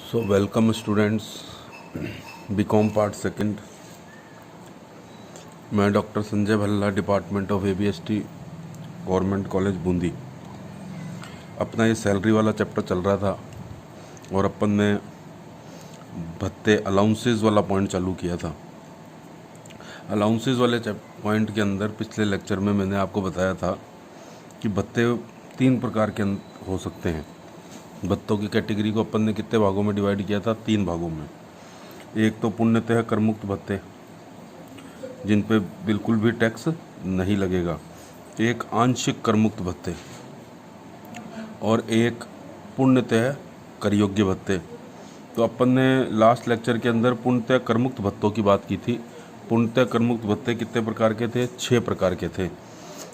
सो welcome students, BCom part second. मैं doctor Sanjay Bhalla, department of ABST, government college Bundi. अपना ये salary वाला चैप्टर चल रहा था और अपन ने भत्ते अलाउंसेस वाला पॉइंट चालू किया था। अलाउंसेस वाले पॉइंट के अंदर पिछले लेक्चर में मैंने आपको बताया था कि भत्ते 3 प्रकार के हो सकते हैं। भत्तों की कैटेगरी को अपन ने कितने भागों में डिवाइड किया था? 3 भागों में। एक तो पुण्यतः करमुक्त भत्ते, जिन पे बिल्कुल भी टैक्स नहीं लगेगा। एक आंशिक करमुक्त भत्ते और एक पुण्यतः करयोग्य भत्ते। तो अपन ने लास्ट लेक्चर के अंदर पुण्यतः करमुक्त भत्तों की बात की थी। पुण्यतः करमुक्त भत्ते कितने प्रकार के थे? 6 प्रकार के थे।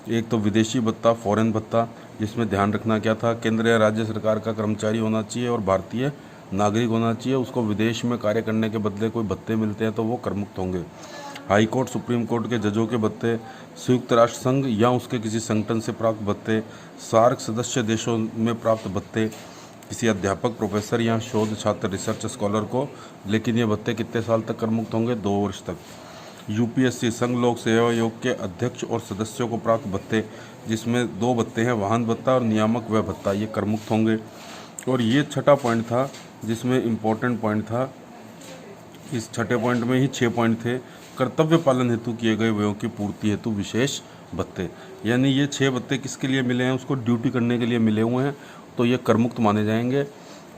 एक तो विदेशी भत्ता, फॉरेन भत्ता, जिसमें ध्यान रखना क्या था? केंद्र या राज्य सरकार का कर्मचारी होना चाहिए और भारतीय नागरिक होना चाहिए। उसको विदेश में कार्य करने के बदले कोई भत्ते मिलते हैं तो वो करमुक्त होंगे। हाई कोर्ट, सुप्रीम कोर्ट के जजों के भत्ते, संयुक्त राष्ट्र संघ या उसके किसी संगठन से प्राप्त भत्ते, सार्क सदस्य देशों में प्राप्त भत्ते, किसी अध्यापक, प्रोफेसर या शोध छात्र, रिसर्च स्कॉलर को। लेकिन ये भत्ते कितने साल तक करमुक्त होंगे? 2 वर्ष तक। UPSC, संघ लोक सेवा आयोग के अध्यक्ष और सदस्यों को प्राप्त भत्ते, जिसमें 2 भत्ते हैं, वाहन भत्ता और नियामक व्यय भत्ता, ये करमुक्त होंगे। और ये छठा पॉइंट था जिसमें इम्पोर्टेंट पॉइंट था। इस छठे पॉइंट में ही 6 पॉइंट थे। कर्तव्य पालन हेतु किए गए व्ययों की पूर्ति हेतु विशेष भत्ते, यानी ये 6 भत्ते किसके लिए मिले हैं? उसको ड्यूटी करने के लिए मिले हुए हैं, तो ये करमुक्त माने जाएंगे।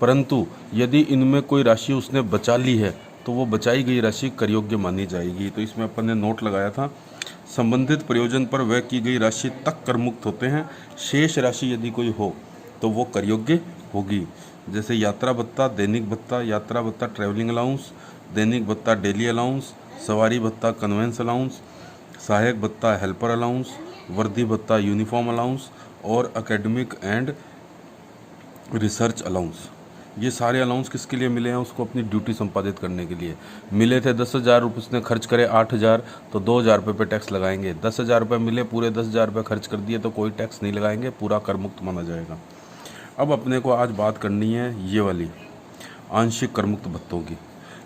परंतु यदि इनमें कोई राशि उसने बचा ली है तो वो बचाई गई राशि करयोग्य मानी जाएगी। तो इसमें अपन ने नोट लगाया था, संबंधित प्रयोजन पर व्यय की गई राशि तक करमुक्त होते हैं। शेष राशि यदि कोई हो तो वो करयोग्य होगी। जैसे यात्रा भत्ता, दैनिक भत्ता, यात्रा भत्ता ट्रैवलिंग अलाउंस, दैनिक भत्ता डेली अलाउंस, सवारी भत्ता कन्वेंस अलाउंस, सहायक भत्ता हेल्पर अलाउंस, वर्दी भत्ता यूनिफॉर्म अलाउंस और एकेडमिक एंड रिसर्च अलाउंस। ये सारे अलाउंस किसके लिए मिले हैं? उसको अपनी ड्यूटी संपादित करने के लिए मिले थे। 10,000 रुपये उसने खर्च करे, 8,000, तो 2,000 रुपये पे टैक्स लगाएंगे। 10,000 रुपये मिले, पूरे 10,000 रुपये खर्च कर दिए तो कोई टैक्स नहीं लगाएंगे, पूरा करमुक्त माना जाएगा। अब अपने को आज बात करनी है ये वाली आंशिक करमुक्त भत्तों की।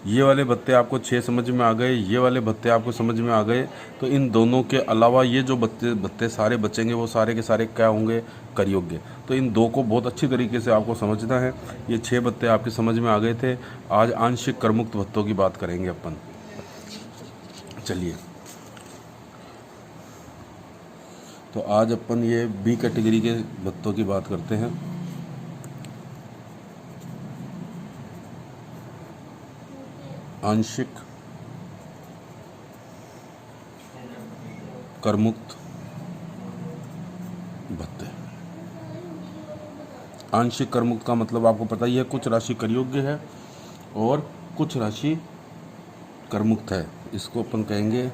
ये वाले भत्ते आपको 6 समझ में आ गए, ये वाले भत्ते आपको समझ में आ गए। तो इन दोनों के अलावा ये जो भत्ते सारे बचेंगे वो सारे के सारे क्या होंगे? करयोग्य। तो इन 2 को बहुत अच्छी तरीके से आपको समझना है। ये 6 भत्ते आपके समझ में आ गए थे। आज आंशिक करमुक्त भत्तों की बात करेंगे अपन। चलिए, तो आज अपन ये B कैटेगरी के भत्तों की बात करते हैं। आंशिक करमुक्त भत्ते। आंशिक करमुक्त का मतलब आपको पता ही है, कुछ राशि करयोग्य है और कुछ राशि करमुक्त है। इसको अपन कहेंगे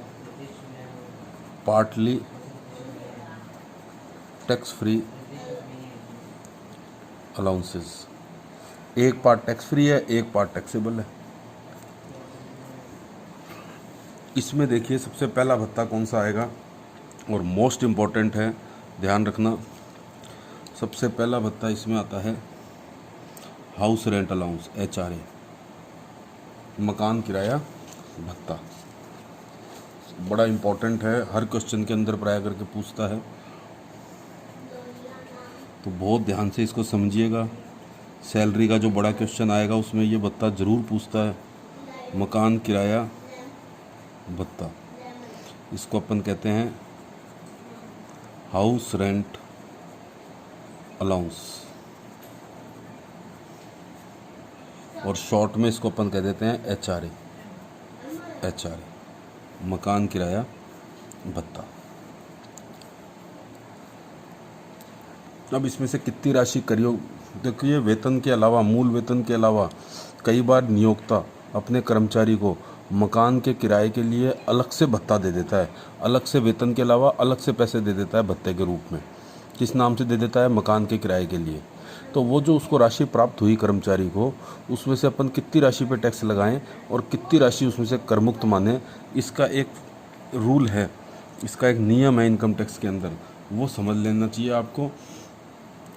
पार्टली टैक्स फ्री अलाउंसेस। एक पार्ट टैक्स फ्री है, एक पार्ट टैक्सेबल है। इसमें देखिए सबसे पहला भत्ता कौन सा आएगा और मोस्ट इम्पॉर्टेंट है, ध्यान रखना। सबसे पहला भत्ता इसमें आता है हाउस रेंट अलाउंस, HRA, मकान किराया भत्ता। बड़ा इम्पॉर्टेंट है, हर क्वेश्चन के अंदर प्राय करके पूछता है, तो बहुत ध्यान से इसको समझिएगा। सैलरी का जो बड़ा क्वेश्चन आएगा उसमें ये भत्ता ज़रूर पूछता है, मकान किराया भत्ता। इसको अपन कहते हैं हाउस रेंट अलाउंस, और शॉर्ट में इसको अपन कह देते हैं HRA, मकान किराया भत्ता। अब इसमें से कितनी राशि करियो? देखिए, वेतन के अलावा, मूल वेतन के अलावा कई बार नियोक्ता अपने कर्मचारी को मकान के किराए के लिए अलग से भत्ता दे देता है। अलग से वेतन के अलावा अलग से पैसे दे देता है भत्ते के रूप में। किस नाम से दे देता है? मकान के किराए के लिए। तो वो जो उसको राशि प्राप्त हुई कर्मचारी को, उसमें से अपन कितनी राशि पे टैक्स लगाएं और कितनी राशि उसमें से करमुक्त माने, इसका एक रूल है, इसका एक नियम है इनकम टैक्स के अंदर, वो समझ लेना चाहिए आपको।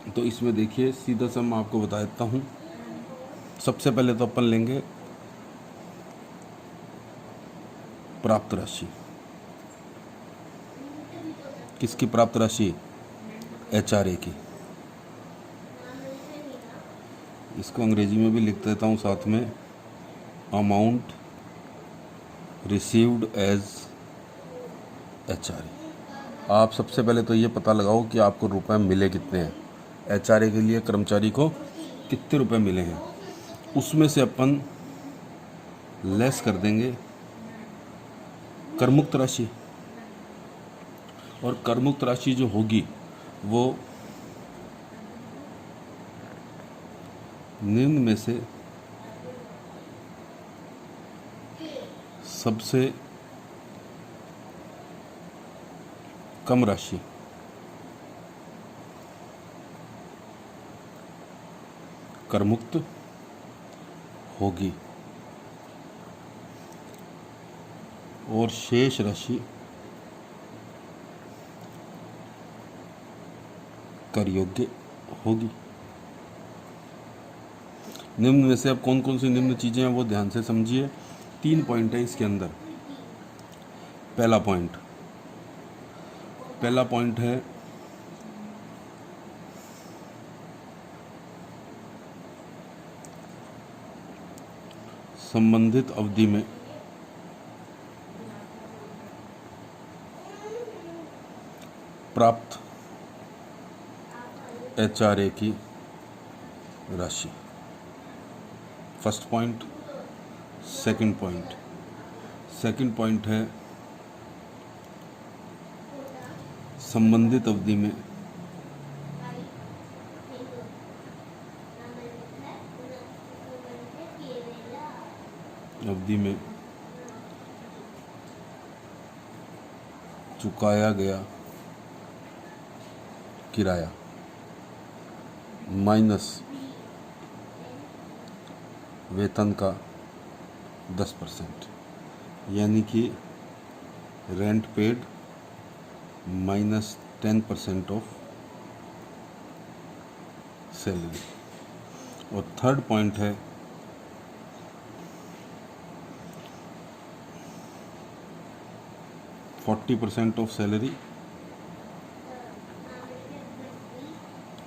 तो इसमें देखिए, सीधा सा मैं आपको बता देता हूँ। सबसे पहले तो अपन लेंगे प्राप्त राशि। किसकी प्राप्त राशि? HRA की। इसको अंग्रेजी में भी लिख देता हूँ साथ में, अमाउंट रिसीव्ड एज HRA। आप सबसे पहले तो ये पता लगाओ कि आपको रुपए मिले कितने हैं। HRA के लिए कर्मचारी को कितने रुपए मिले हैं, उसमें से अपन लेस कर देंगे करमुक्त राशि। और करमुक्त राशि जो होगी वो निम्न में से सबसे कम राशि करमुक्त होगी और शेष राशि कर योग्य होगी। निम्न में से अब कौन कौन सी निम्न चीजें हैं वो ध्यान से समझिए। 3 पॉइंट है इसके अंदर। पहला पॉइंट है संबंधित अवधि में प्राप्त HRA की राशि। First point. सेकंड पॉइंट है संबंधित अवधि में चुकाया गया किराया माइनस वेतन का 10%, यानी कि rent paid minus 10% of salary. और थर्ड पॉइंट है 40% ऑफ सैलरी,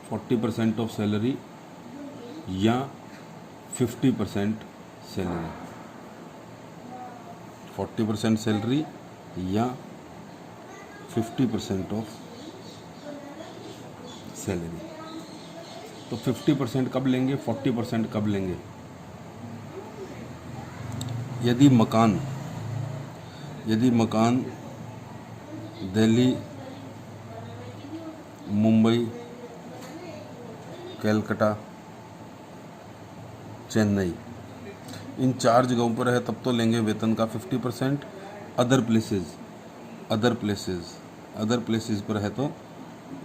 40% ऑफ सैलरी या 50% सैलरी। 40% सैलरी या 50% ऑफ सैलरी। तो 50% कब लेंगे, 40% कब लेंगे? यदि मकान दिल्ली, मुंबई, कलकत्ता, चेन्नई, इन 4 जगहों पर है तब तो लेंगे वेतन का 50%। अदर प्लेसेस पर है तो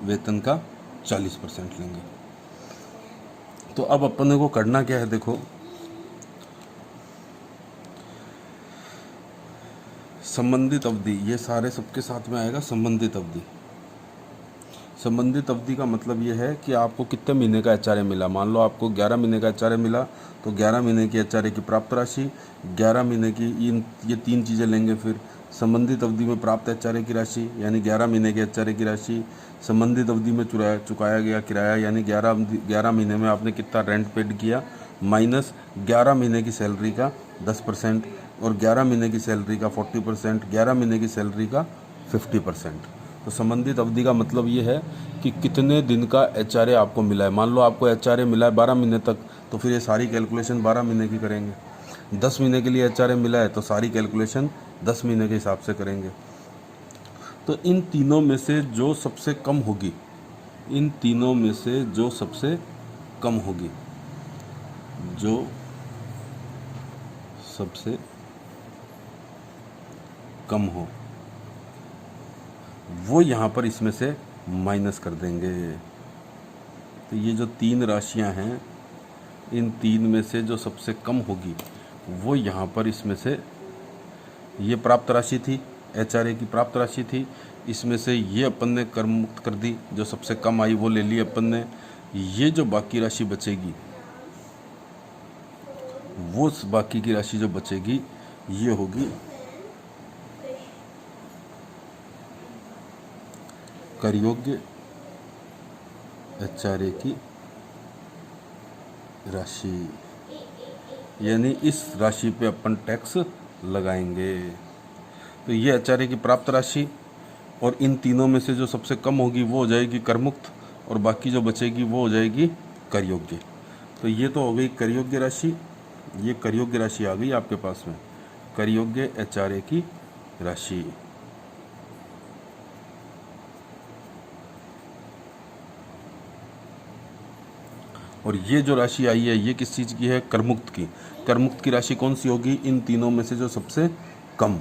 वेतन का 40% लेंगे। तो अब अपन को करना क्या है, देखो संबंधित अवधि, ये सारे सबके साथ में आएगा संबंधित अवधि का मतलब ये है कि आपको कितने महीने का HRA मिला। मान लो आपको 11 महीने का HRA मिला तो 11 महीने की HRA की प्राप्त राशि, 11 महीने की ये 3 चीज़ें लेंगे। फिर संबंधित अवधि में प्राप्त HRA की राशि यानी 11 महीने की HRA की राशि, संबंधित अवधि में चुकाया गया किराया यानी 11 महीने में आपने कितना रेंट पेड किया, माइनस 11 महीने की सैलरी का 10% और 11 महीने की सैलरी का 40%, 11 महीने की सैलरी का 50%। तो संबंधित अवधि का मतलब ये है कि कितने दिन का HRA आपको मिला है। मान लो आपको HRA मिला है 12 महीने तक, तो फिर ये सारी कैलकुलेशन 12 महीने की करेंगे। 10 महीने के लिए HRA मिला है तो सारी कैलकुलेशन 10 महीने के हिसाब से करेंगे। तो इन तीनों में से जो सबसे कम होगी, जो सबसे कम हो वो यहाँ पर इसमें से माइनस कर देंगे। तो ये जो 3 राशियाँ हैं, इन 3 में से जो सबसे कम होगी वो यहाँ पर इसमें से, ये प्राप्त राशि थी, HRA की प्राप्त राशि थी, इसमें से ये अपन ने कर मुक्त कर दी, जो सबसे कम आई वो ले ली अपन ने। ये जो बाकी राशि बचेगी वो बाकी की राशि जो बचेगी ये होगी कर योग्य HRA की राशि, यानी इस राशि पे अपन टैक्स लगाएंगे। तो ये HRA की प्राप्त राशि, और इन तीनों में से जो सबसे कम होगी वो हो जाएगी कर मुक्त, और बाकी जो बचेगी वो हो जाएगी कर योग्य। तो ये तो हो गई कर योग्य राशि, ये कर योग्य राशि आ गई आपके पास में, कर योग्य HRA की राशि। और ये जो राशि आई है ये किस चीज़ की है? करमुक्त की। करमुक्त की राशि कौन सी होगी? इन तीनों में से जो सबसे कम।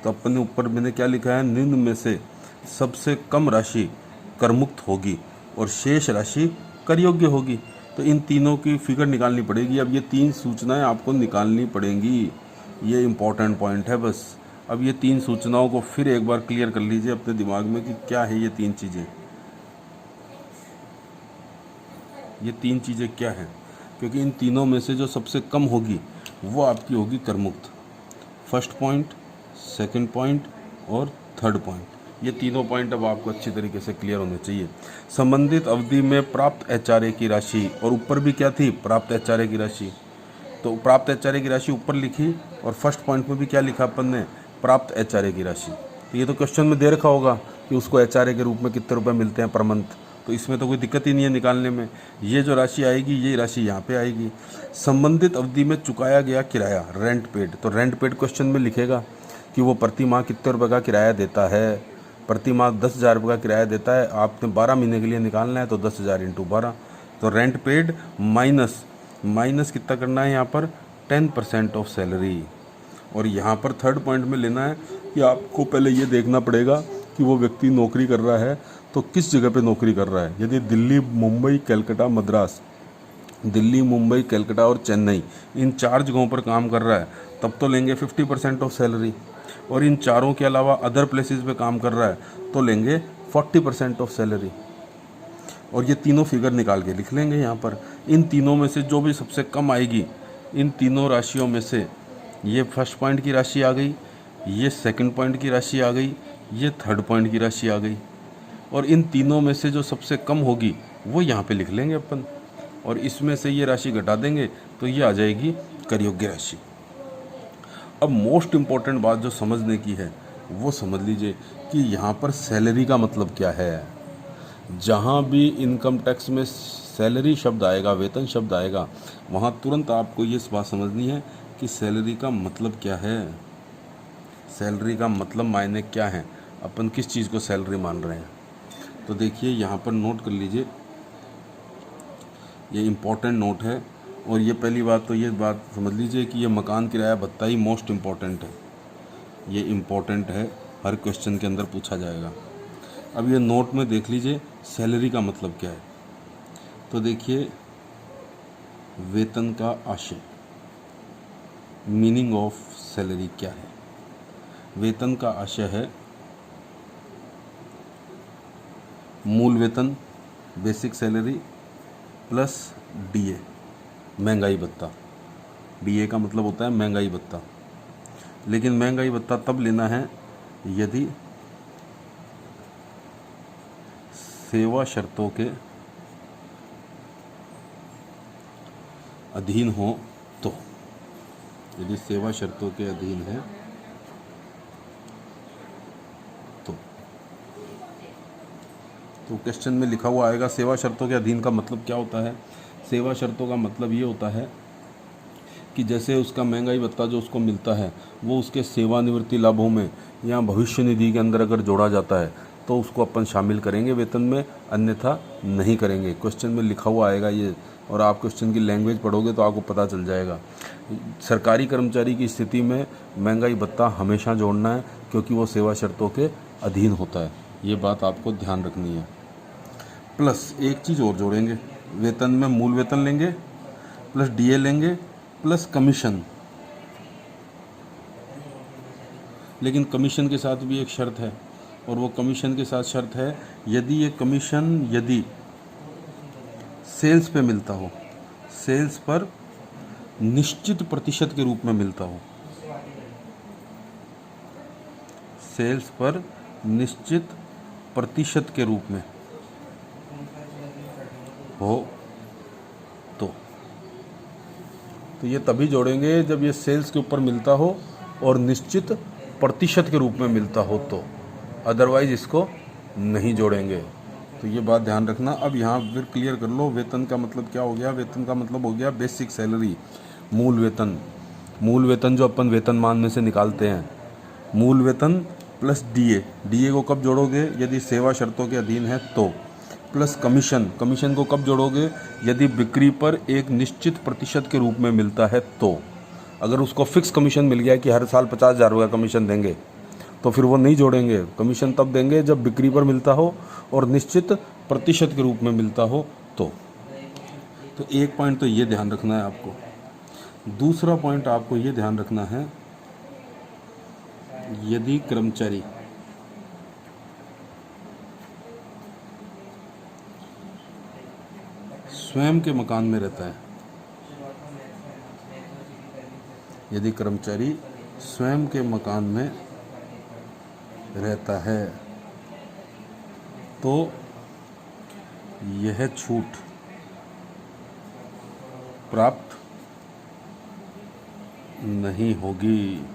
तो अपन ने ऊपर मैंने क्या लिखा है? निम्न में से सबसे कम राशि करमुक्त होगी और शेष राशि कर योग्य होगी। तो इन तीनों की फिगर निकालनी पड़ेगी। अब ये 3 सूचनाएं आपको निकालनी पड़ेंगी, ये इम्पोर्टेंट पॉइंट है बस। अब ये 3 सूचनाओं को फिर एक बार क्लियर कर लीजिए अपने दिमाग में कि क्या है ये 3 चीज़ें। ये 3 चीज़ें क्या हैं? क्योंकि इन तीनों में से जो सबसे कम होगी वो आपकी होगी करमुक्त। फर्स्ट पॉइंट, सेकंड पॉइंट और थर्ड पॉइंट। ये तीनों पॉइंट अब आपको अच्छी तरीके से क्लियर होने चाहिए। संबंधित अवधि में प्राप्त HRA की राशि, और ऊपर भी क्या थी? प्राप्त HRA की राशि। तो प्राप्त HRA की राशि ऊपर लिखी, और फर्स्ट पॉइंट में भी क्या लिखा अपन ने? प्राप्त HRA की राशि। तो ये तो क्वेश्चन में दे रखा होगा कि उसको HRA के रूप में कितने रुपए मिलते हैं पर मंथ। तो इसमें तो कोई दिक्कत ही नहीं है निकालने में। ये जो राशि आएगी ये राशि यहाँ पे आएगी। संबंधित अवधि में चुकाया गया किराया, रेंट पेड। तो रेंट पेड क्वेश्चन में लिखेगा कि वो प्रति माह कितने रुपए का किराया देता है। प्रति माह 10,000 रुपये का किराया देता है। आपने 12 महीने के लिए निकालना है तो 10,000 × 12। तो रेंट पेड माइनस कितना करना है यहाँ पर? 10% ऑफ सैलरी। और यहाँ पर थर्ड पॉइंट में लेना है कि आपको पहले ये देखना पड़ेगा कि वो व्यक्ति नौकरी कर रहा है तो किस जगह पे नौकरी कर रहा है। यदि दिल्ली, मुंबई, कलकत्ता, मद्रास, दिल्ली, मुंबई, कलकत्ता और चेन्नई, इन 4 जगहों पर काम कर रहा है तब तो लेंगे 50% ऑफ सैलरी। और इन चारों के अलावा अदर प्लेसेस पे काम कर रहा है तो लेंगे 40% ऑफ सैलरी। और ये तीनों फिगर निकाल के लिख लेंगे यहाँ पर। इन तीनों में से जो भी सबसे कम आएगी, इन तीनों राशियों में से ये फर्स्ट पॉइंट की राशि आ गई, ये सेकंड पॉइंट की राशि आ गई, ये थर्ड पॉइंट की राशि आ गई। और इन तीनों में से जो सबसे कम होगी वो यहाँ पे लिख लेंगे अपन, और इसमें से ये राशि घटा देंगे तो ये आ जाएगी कर योग्य राशि। अब मोस्ट इम्पॉर्टेंट बात जो समझने की है वो समझ लीजिए कि यहाँ पर सैलरी का मतलब क्या है। जहाँ भी इनकम टैक्स में सैलरी शब्द आएगा, वेतन शब्द आएगा, वहाँ तुरंत आपको ये बात समझनी है कि सैलरी का मतलब क्या है। सैलरी का मतलब मायने क्या है, अपन किस चीज़ को सैलरी मान रहे हैं। तो देखिए यहाँ पर नोट कर लीजिए, ये इम्पोर्टेंट नोट है। और ये पहली बात तो ये बात समझ लीजिए कि ये मकान किराया भत्ता ही मोस्ट इम्पॉर्टेंट है। ये इम्पोर्टेंट है, हर क्वेश्चन के अंदर पूछा जाएगा। अब ये नोट में देख लीजिए सैलरी का मतलब क्या है। तो देखिए वेतन का आशय, मीनिंग ऑफ सैलरी क्या है। वेतन का आशय है मूल वेतन, बेसिक सैलरी प्लस DA, महंगाई भत्ता। DA का मतलब होता है महंगाई भत्ता। लेकिन महंगाई भत्ता तब लेना है यदि सेवा शर्तों के अधीन हो तो। यदि सेवा शर्तों के अधीन है तो क्वेश्चन में लिखा हुआ आएगा सेवा शर्तों के अधीन का मतलब क्या होता है। सेवा शर्तों का मतलब ये होता है कि जैसे उसका महंगाई भत्ता जो उसको मिलता है वो उसके सेवानिवृत्ति लाभों में या भविष्य निधि के अंदर अगर जोड़ा जाता है तो उसको अपन शामिल करेंगे वेतन में, अन्यथा नहीं करेंगे। क्वेश्चन में लिखा हुआ आएगा ये, और आप क्वेश्चन की लैंग्वेज पढ़ोगे तो आपको पता चल जाएगा। सरकारी कर्मचारी की स्थिति में महंगाई भत्ता हमेशा जोड़ना है क्योंकि वो सेवा शर्तों के अधीन होता है। ये बात आपको ध्यान रखनी है। प्लस एक चीज़ और जोड़ेंगे, वेतन में मूल वेतन लेंगे प्लस DA लेंगे प्लस कमीशन। लेकिन कमीशन के साथ भी एक शर्त है, और वो कमीशन के साथ शर्त है यदि ये कमीशन यदि सेल्स पे मिलता हो, सेल्स पर निश्चित प्रतिशत के रूप में मिलता हो, सेल्स पर निश्चित प्रतिशत के रूप में हो तो ये तभी जोड़ेंगे जब ये सेल्स के ऊपर मिलता हो और निश्चित प्रतिशत के रूप में मिलता हो तो, अदरवाइज इसको नहीं जोड़ेंगे। तो ये बात ध्यान रखना। अब यहाँ फिर क्लियर कर लो, वेतन का मतलब क्या हो गया। वेतन का मतलब हो गया बेसिक सैलरी, मूल वेतन। मूल वेतन जो अपन वेतनमान में से निकालते हैं, मूल वेतन प्लस डीए। डीए को कब जोड़ोगे, यदि सेवा शर्तों के अधीन है तो, प्लस कमीशन। कमीशन को कब जोड़ोगे, यदि बिक्री पर एक निश्चित प्रतिशत के रूप में मिलता है तो। अगर उसको फिक्स कमीशन मिल गया कि हर साल 50,000 रुपये कमीशन देंगे तो फिर वो नहीं जोड़ेंगे। कमीशन तब देंगे जब बिक्री पर मिलता हो और निश्चित प्रतिशत के रूप में मिलता हो तो एक पॉइंट तो ये ध्यान रखना है आपको। दूसरा पॉइंट आपको ये ध्यान रखना है, यदि कर्मचारी स्वयं के मकान में रहता है, यदि कर्मचारी स्वयं के मकान में रहता है तो यह छूट प्राप्त नहीं होगी।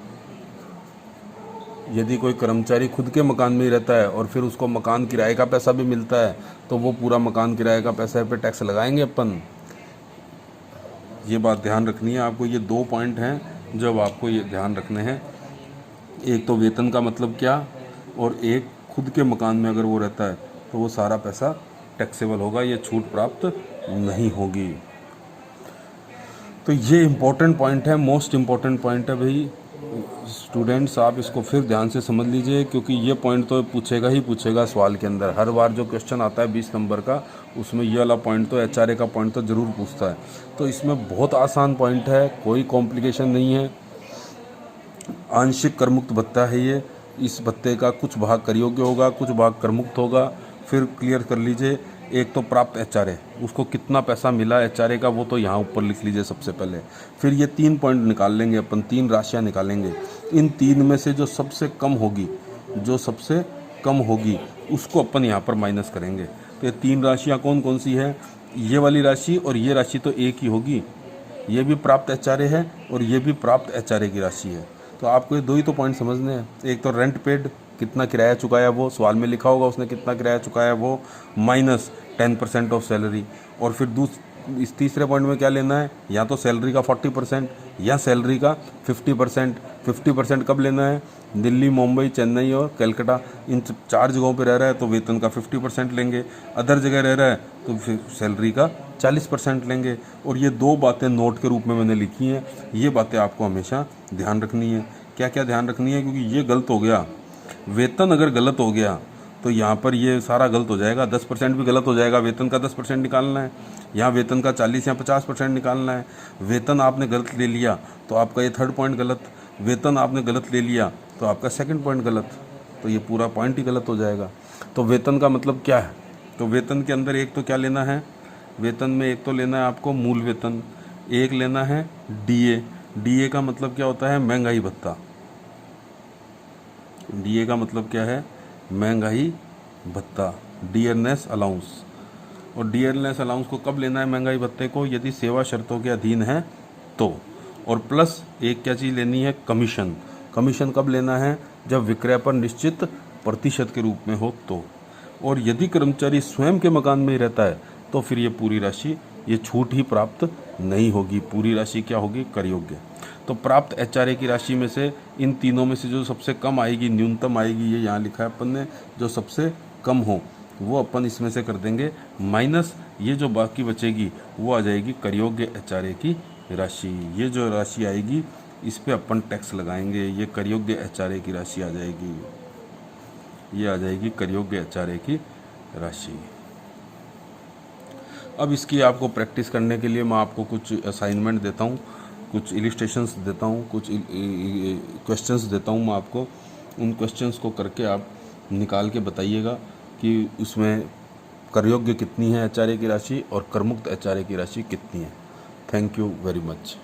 यदि कोई कर्मचारी खुद के मकान में ही रहता है और फिर उसको मकान किराए का पैसा भी मिलता है तो वो पूरा मकान किराए का पैसा पे टैक्स लगाएंगे अपन। ये बात ध्यान रखनी है आपको। ये 2 पॉइंट हैं जब आपको ये ध्यान रखने हैं। एक तो वेतन का मतलब क्या, और एक खुद के मकान में अगर वो रहता है तो वो सारा पैसा टैक्सेबल होगा, ये छूट प्राप्त नहीं होगी। तो ये इम्पोर्टेंट पॉइंट है, मोस्ट इम्पोर्टेंट पॉइंट है भाई। स्टूडेंट्स आप इसको फिर ध्यान से समझ लीजिए, क्योंकि ये पॉइंट तो पूछेगा ही पूछेगा सवाल के अंदर। हर बार जो क्वेश्चन आता है 20 नंबर का, उसमें ये वाला पॉइंट तो एचआरए का पॉइंट तो ज़रूर पूछता है। तो इसमें बहुत आसान पॉइंट है, कोई कॉम्प्लिकेशन नहीं है। आंशिक करमुक्त भत्ता है ये। इस भत्ते का कुछ भाग कर योग्य होगा, कुछ भाग करमुक्त होगा। फिर क्लियर कर लीजिए, एक तो प्राप्त एचआरए, उसको कितना पैसा मिला एचआरए का, वो तो यहाँ ऊपर लिख लीजिए सबसे पहले। फिर ये 3 पॉइंट निकाल लेंगे अपन, 3 राशियाँ निकालेंगे। इन 3 में से जो सबसे कम होगी, जो सबसे कम होगी उसको अपन यहाँ पर माइनस करेंगे। तो ये 3 राशियाँ कौन कौन सी है, ये वाली राशि और ये राशि तो एक ही होगी। ये भी प्राप्त एचआरए है और ये भी प्राप्त एचआरए की राशि है। तो आपको ये 2 ही तो पॉइंट समझने हैं। एक तो रेंट पेड, कितना किराया चुकाया वो, सवाल में लिखा होगा उसने कितना किराया चुकाया वो, माइनस 10% ऑफ सैलरी। और फिर इस तीसरे पॉइंट में क्या लेना है, या तो सैलरी का 40% या सैलरी का 50%। 50% कब लेना है, दिल्ली, मुंबई, चेन्नई और कलकत्ता, इन 4 जगहों पे रह रहा है तो वेतन का 50% लेंगे। अदर जगह रह रहा है तो फिर सैलरी का 40% लेंगे। और ये 2 बातें नोट के रूप में मैंने लिखी हैं, ये बातें आपको हमेशा ध्यान रखनी है। क्या क्या ध्यान रखनी है, क्योंकि ये गलत हो गया, वेतन अगर गलत हो गया तो यहाँ पर ये सारा गलत हो जाएगा। 10% भी गलत हो जाएगा, वेतन का 10% निकालना है, यहाँ वेतन का 40 या 50% निकालना है। वेतन आपने गलत ले लिया तो आपका ये 3rd पॉइंट गलत, वेतन आपने गलत ले लिया तो आपका 2nd पॉइंट गलत, तो ये पूरा पॉइंट ही गलत हो जाएगा। तो वेतन का मतलब क्या है, तो वेतन के अंदर एक तो क्या लेना है, वेतन में एक तो लेना है आपको मूल वेतन, एक लेना है डीए। डीए का मतलब क्या होता है, महंगाई भत्ता। डीए का मतलब क्या है, महंगाई भत्ता, डियरनेस अलाउंस। और डियरनेस अलाउंस को कब लेना है महंगाई भत्ते को, यदि सेवा शर्तों के अधीन है तो। और प्लस एक क्या चीज़ लेनी है, कमीशन। कमीशन कब लेना है, जब विक्रय पर निश्चित प्रतिशत के रूप में हो तो। और यदि कर्मचारी स्वयं के मकान में ही रहता है तो फिर ये पूरी राशि, ये छूट ही प्राप्त नहीं होगी। पूरी राशि क्या होगी, कर योग्य। तो प्राप्त एचआरए की राशि में से इन तीनों में से जो सबसे कम आएगी, न्यूनतम आएगी, ये यहाँ लिखा है अपन ने, जो सबसे कम हो वो अपन इसमें से कर देंगे माइनस। ये जो बाकी बचेगी वो आ जाएगी कर योग्य एचआरए की राशि। ये जो राशि आएगी इस पे अपन टैक्स लगाएंगे, ये कर योग्य एचआरए की राशि आ जाएगी, ये आ जाएगी कर योग्य एचआरए की राशि। अब इसकी आपको प्रैक्टिस करने के लिए मैं आपको कुछ असाइनमेंट देता हूँ, कुछ इलिस्ट्रेशंस देता हूँ, कुछ क्वेश्चंस देता हूँ मैं आपको। उन क्वेश्चंस को करके आप निकाल के बताइएगा कि उसमें कर योग्य कितनी है एचआरए की राशि और करमुक्त एचआरए की राशि कितनी है। Thank you very much.